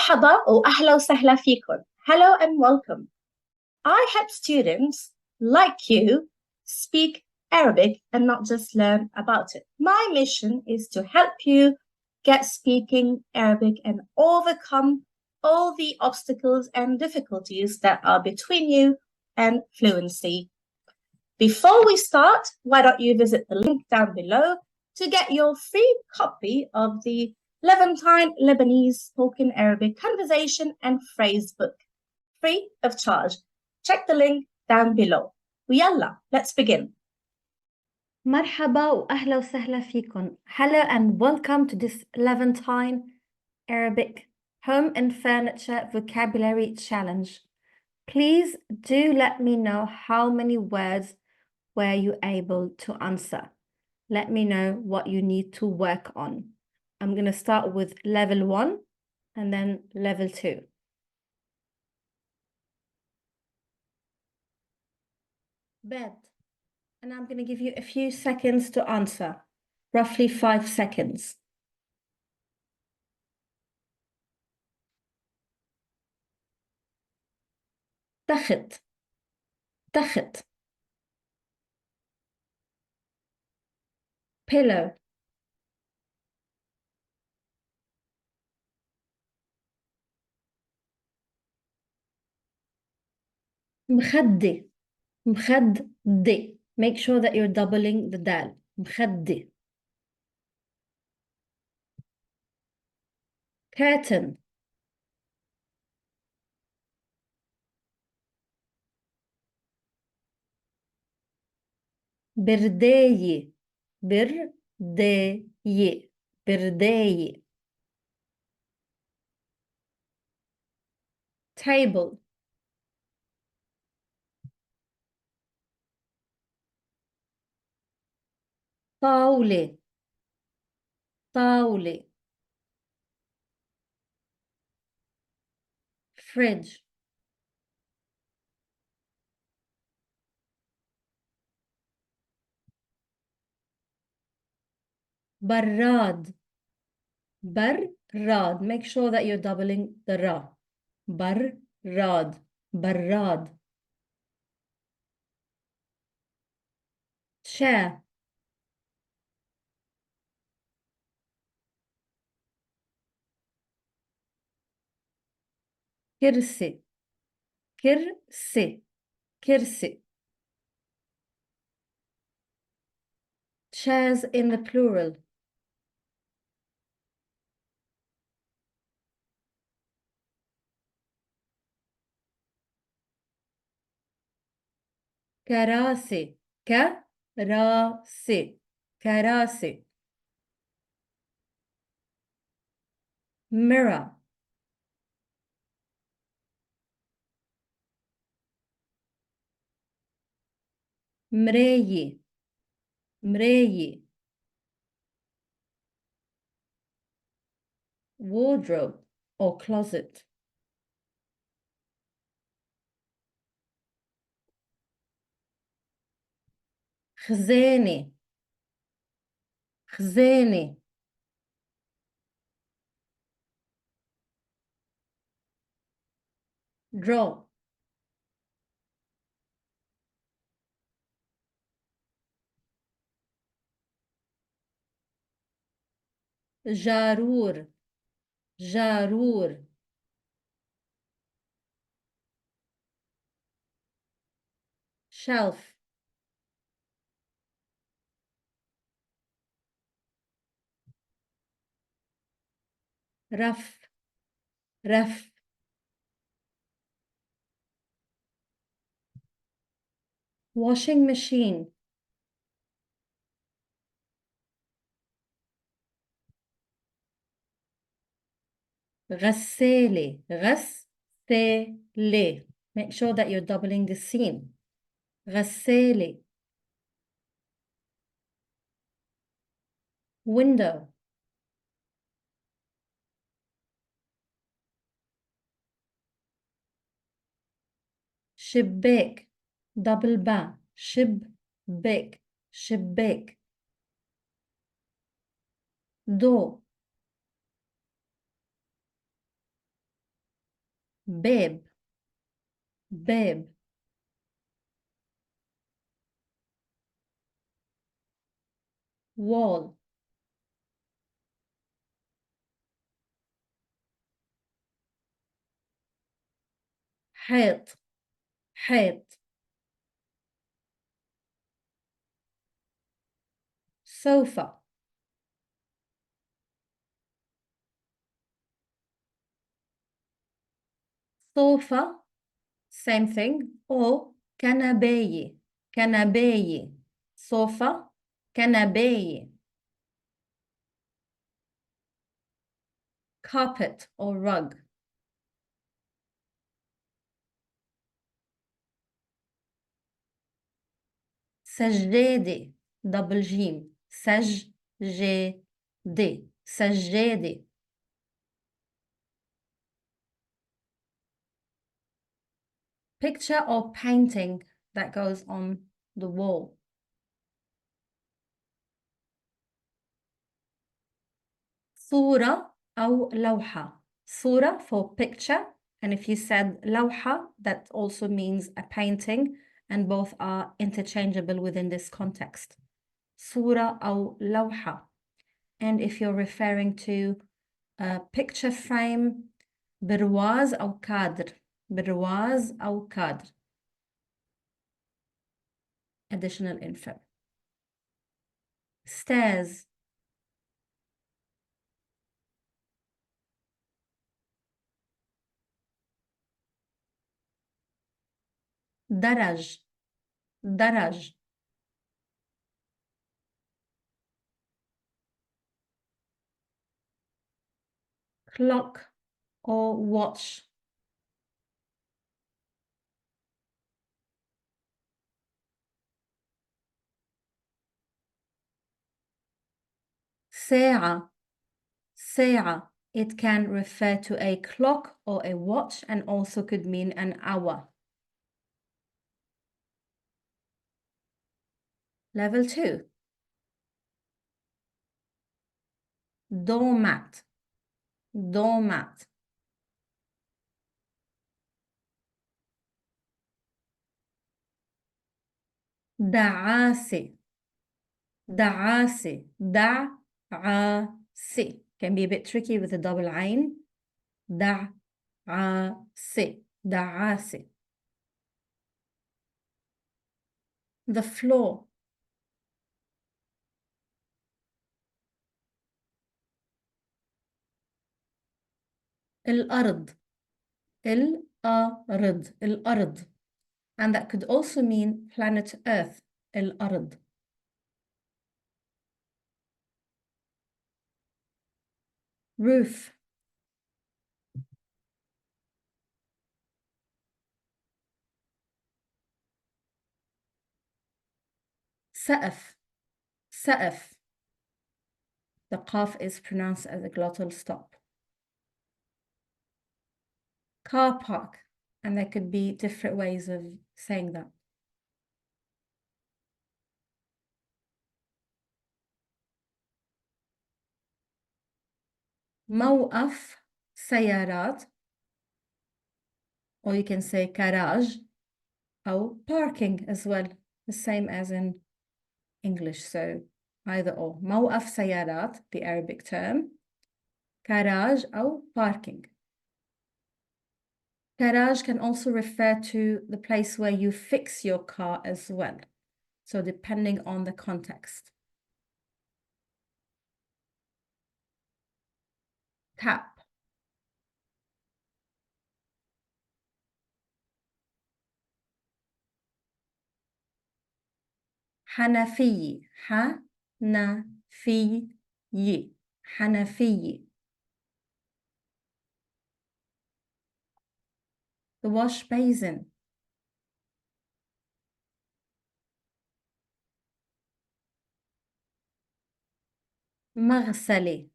مرحبا وأهلا وسهلا فيكم. Hello and welcome. I help students like you speak Arabic and not just learn about it. My mission is to help you get speaking Arabic and overcome all the obstacles and difficulties that are between you and fluency. Before we start, why don't you visit the link down below to get your free copy of the Levantine Lebanese Spoken Arabic Conversation and Phrase Book, free of charge. Check the link down below. ويلا, let's begin. مرحبا وأهلا وسهلا فيكم. Hello and welcome to this Levantine Arabic Home and Furniture Vocabulary Challenge. Please do let me know how many words were you able to answer. Let me know what you need to work on. I'm going to start with level 1 and then level 2. Bed. And I'm going to give you a few seconds to answer, roughly 5 seconds. تخت تخت pillow مخدة مخدة. Make sure that you're doubling the dal. مخدة. curtain برداية برداية برداية table طاولة طاولة fridge براد براد. Make sure that you're doubling the ra. براد براد. chair كرسي كرسي كرسي. chairs in the plural. كراسي كراسي كراسي. mirror مراية مراية. wardrobe or closet. خزانة خزانة. draw جارور جارور. shelf رف رف. washing machine غسالة غسالة. Make sure that you're doubling the scene. غسالة. window شباك double ba. شباك شباك. door babe, babe. Wall, حيط, حيط. Sofa, sofa, same thing. Or كنباية, كنباية. Sofa, كنباية. Carpet or rug. سجادة, double جيم. سجادة, سجادة. Picture or painting that goes on the wall. صورة أو لوحة. صورة for picture, and if you said لوحة, that also means a painting, and both are interchangeable within this context. صورة أو لوحة. And if you're referring to a picture frame, برواز أو كادر. برواز أو كادر. Additional info. Stairs. درج, درج. Clock or watch. ساعة, ساعة. It can refer to a clock or a watch and also could mean an hour. Level 2. Doormat, doormat. دعاسة, دعاسة. دعاسة. Can be a bit tricky with a double عين. دعاسة, دعاسة. The floor. الأرض, الأرض, الأرض. And that could also mean planet Earth, الأرض. Roof. سقف, سقف. The qaf is pronounced as a glottal stop. Car park, and there could be different ways of saying that. موقف سيارات, or you can say garage, or parking as well, the same as in English, so either or. موقف سيارات, the Arabic term, garage or parking. Garage can also refer to the place where you fix your car as well, so depending on the context. Tap. حنفي, حنفي, حنفي. The wash basin. مغسلة,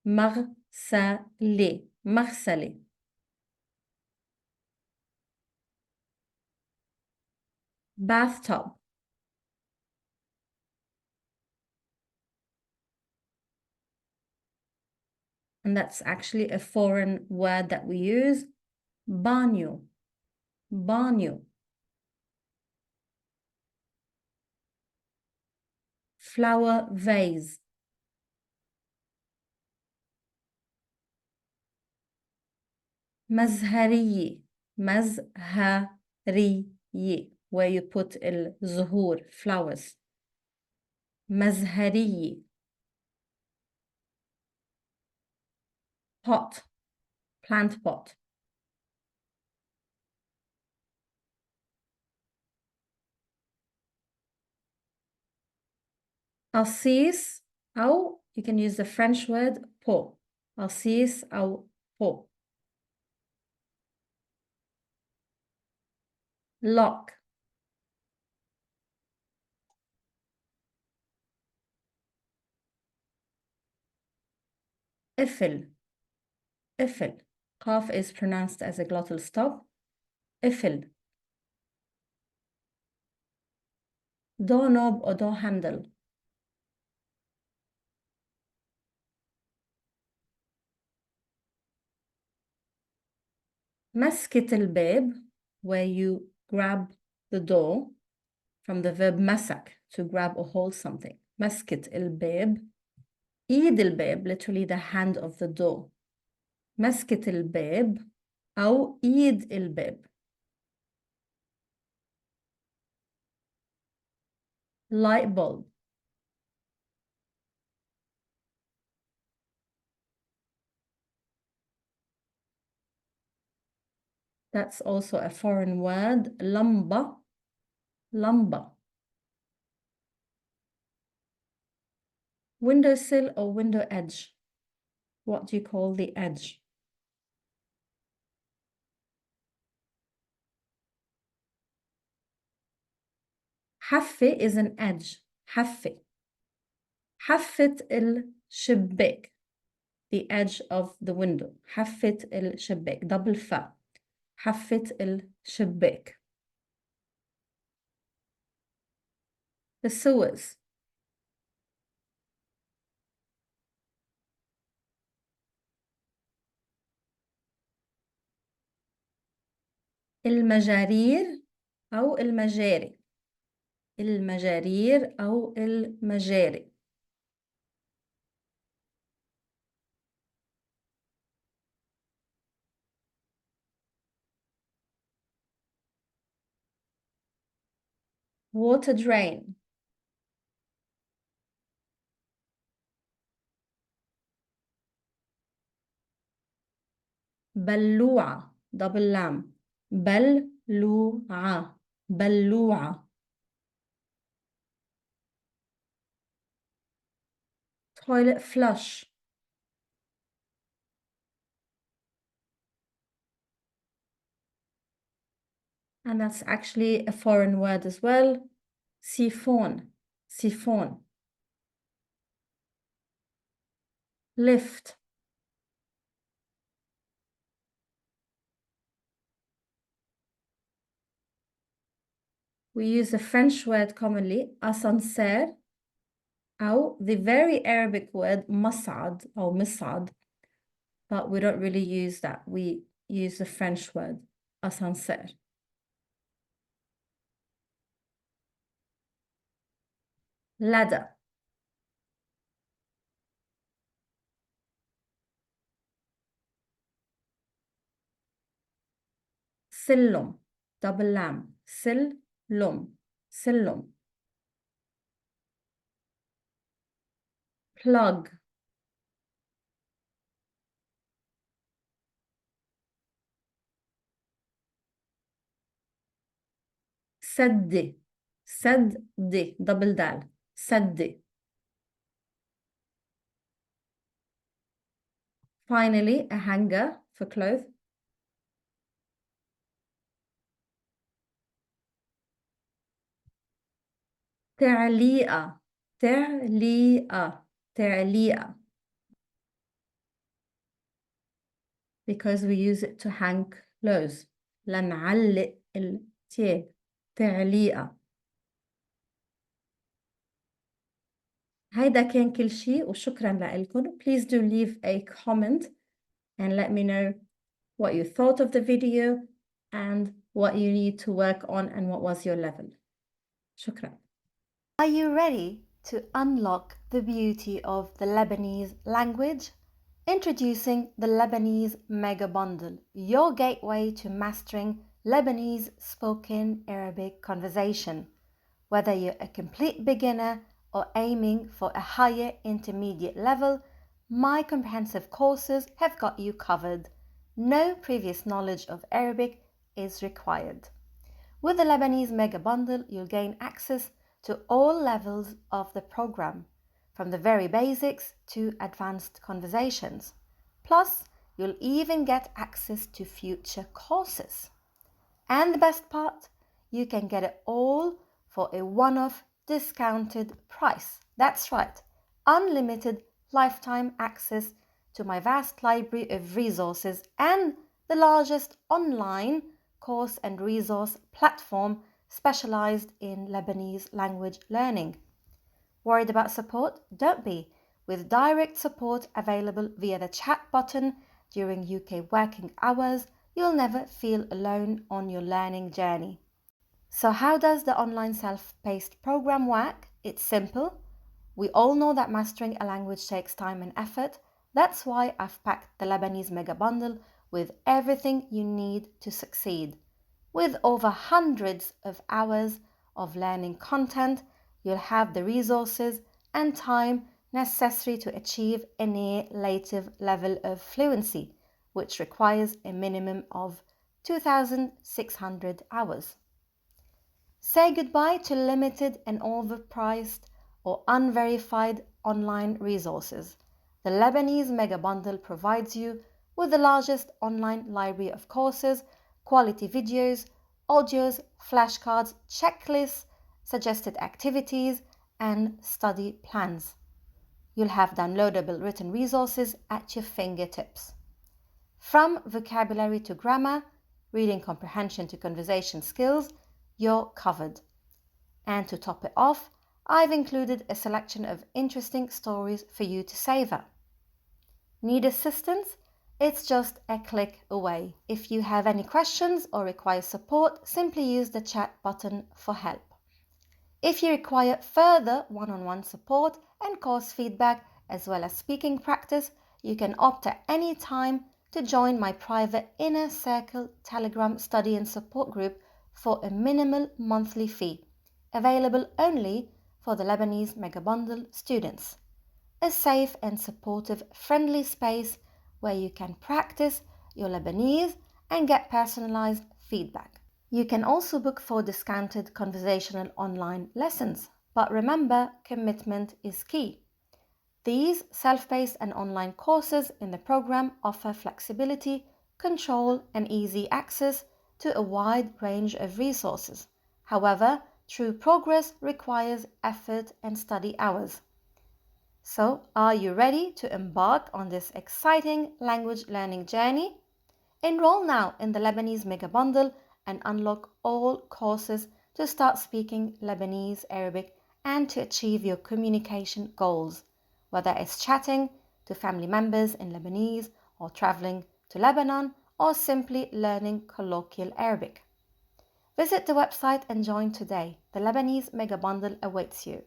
مغسلة, مغسلة. Bathtub. And that's actually a foreign word that we use. بانيو بانيو flower vase مزهرية مزهرية where you put الزهور flowers مزهرية pot plant pot قصيص أو you can use the French word pot قصيص أو pot lock قفل قفل قاف is pronounced as a glottal stop قفل doorknob or door handle مسكة الباب where you grab the door from the verb مسك to grab or hold something مسكة الباب إيد الباب literally the hand of the door مسكة الباب أو إيد الباب light bulb that's also a foreign word لمبة لمبة windowsill or window edge what do you call the edge حافة is an edge حافة حافة الشباك the edge of the window حافة الشباك double فا حافة الشباك the sewers المجارير أو المجاري المجارير أو المجاري water drain بلوعة double لام بلوعة بلوعة toilet flush and that's actually a foreign word as well siphon siphon lift we use the French word commonly ascenseur أو the very Arabic word مصعد أو مصعد but we don't really use that we use the French word ascenseur ladder سلم double لام سلم سلم plug سد سد double دال سد finally a hanger for clothes تعليقة تعليقة تعليقة because we use it to hang clothes لنعلق التي تعليقة هيدا كان كل شيء وشكرا لكم please do leave a comment and let me know what you thought of the video, and what you need to work on and what was your level. شكرا. Are you ready to unlock the beauty of the Lebanese language? Introducing the Lebanese Mega Bundle, your gateway to mastering Lebanese spoken Arabic conversation. Whether you're a complete beginner or aiming for a higher intermediate level, my comprehensive courses have got you covered. No previous knowledge of Arabic is required. With the Lebanese Mega Bundle, you'll gain access to all levels of the program, from the very basics to advanced conversations. Plus, you'll even get access to future courses. And the best part, you can get it all for a one-off discounted price. That's right, unlimited lifetime access to my vast library of resources and the largest online course and resource platform specialized in Lebanese language learning. Worried about support? Don't be. With direct support available via the chat button during UK working hours, you'll never feel alone on your learning journey. So how does the online self-paced program work? It's simple. We all know that mastering a language takes time and effort. That's why I've packed the Lebanese Mega Bundle with everything you need to succeed. With over hundreds of hours of learning content, you'll have the resources and time necessary to achieve a near native level of fluency, which requires a minimum of 2,600 hours. Say goodbye to limited and overpriced or unverified online resources. The Lebanese Mega Bundle provides you with the largest online library of courses, quality videos, audios, flashcards, checklists, suggested activities, and study plans. You'll have downloadable written resources at your fingertips. From vocabulary to grammar, reading comprehension to conversation skills, you're covered. And to top it off, I've included a selection of interesting stories for you to savor. Need assistance? It's just a click away. If you have any questions or require support, simply use the chat button for help. If you require further one-on-one support and course feedback, as well as speaking practice, you can opt at any time to join my private Inner Circle Telegram study and support group for a minimal monthly fee, available only for the Lebanese Mega Bundle students. A safe and supportive, friendly space where you can practice your Lebanese and get personalized feedback. You can also book for discounted conversational online lessons, but remember, commitment is key. These self-paced and online courses in the program offer flexibility, control, and easy access to a wide range of resources. However, true progress requires effort and study hours. So, are you ready to embark on this exciting language learning journey? Enroll now in the Lebanese Mega Bundle and unlock all courses to start speaking Lebanese Arabic and to achieve your communication goals, whether it's chatting to family members in Lebanese or traveling to Lebanon or simply learning colloquial Arabic. Visit the website and join today. The Lebanese Mega Bundle awaits you.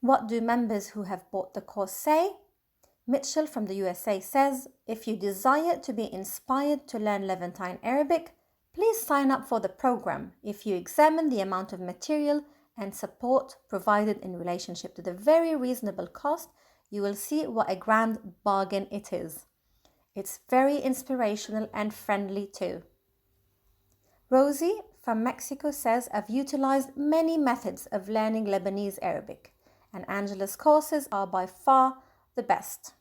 What do members who have bought the course say? Mitchell from the USA says, if you desire to be inspired to learn Levantine Arabic, please sign up for the program. If you examine the amount of material and support provided in relationship to the very reasonable cost, you will see what a grand bargain it is. It's very inspirational and friendly too. Rosie from Mexico says, I've utilized many methods of learning Lebanese Arabic, and Angela's courses are by far the best.